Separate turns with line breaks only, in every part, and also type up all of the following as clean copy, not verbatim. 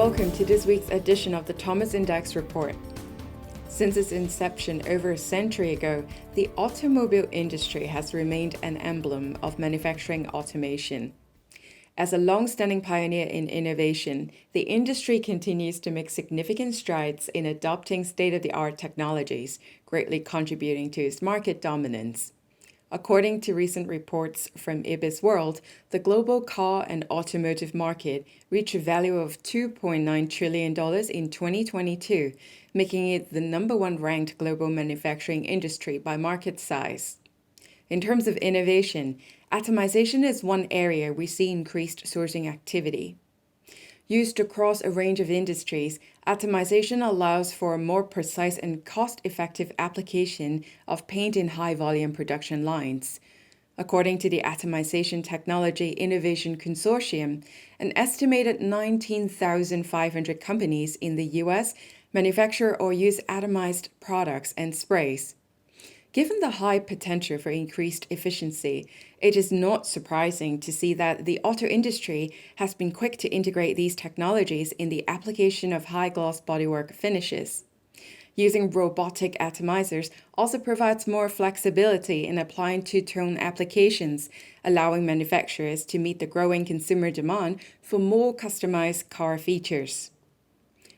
welcome to this week's edition of the Thomas Index Report. Since its inception over a century ago, the automobile industry has remained an emblem of manufacturing automation. As a long-standing pioneer in innovation, the industry continues to make significant strides in adopting state-of-the-art technologies, greatly contributing to its market dominance. According to recent reports from IBIS World, the global car and automotive market reached a value of $2.9 trillion in 2022, making it the number one ranked global manufacturing industry by market size. In terms of innovation, atomization is one area we see increased sourcing activity. Used across a range of industries, atomization allows for a more precise and cost-effective application of paint in high-volume production lines. According to the Atomization Technology Innovation Consortium, an estimated 19,500 companies in the U.S. manufacture or use atomized products and sprays. Given the high potential for increased efficiency, it is not surprising to see that the auto industry has been quick to integrate these technologies in the application of high-gloss bodywork finishes. Using robotic atomizers also provides more flexibility in applying two-tone applications, allowing manufacturers to meet the growing consumer demand for more customized car features.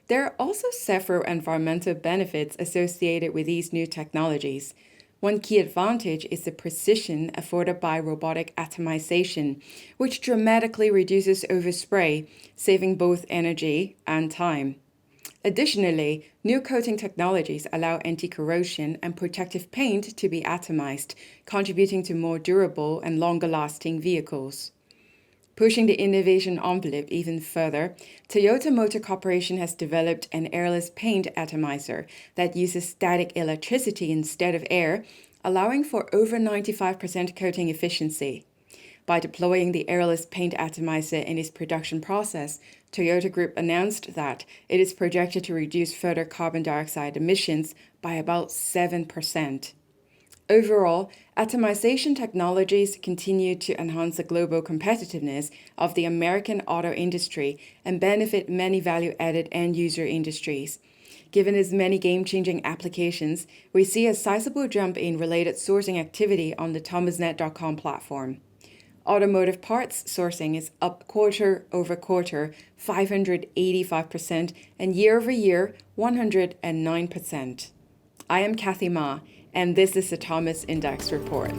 There are also several environmental benefits associated with these new technologies. One key advantage is the precision afforded by robotic atomization, which dramatically reduces overspray, saving both energy and time. Additionally, new coating technologies allow anti-corrosion and protective paint to be atomized, contributing to more durable and longer-lasting vehicles. Pushing the innovation envelope even further, Toyota Motor Corporation has developed an airless paint atomizer that uses static electricity instead of air, allowing for over 95% coating efficiency. By deploying the airless paint atomizer in its production process, Toyota Group announced that it is projected to reduce further carbon dioxide emissions by about 7%. Overall, atomization technologies continue to enhance the global competitiveness of the American auto industry and benefit many value-added end-user industries. Given its many game-changing applications, we see a sizable jump in related sourcing activity on the thomasnet.com platform. Automotive parts sourcing is up quarter-over-quarter 585% and year-over-year 109%. I am Kathy Ma, and this is the Thomas Index Report.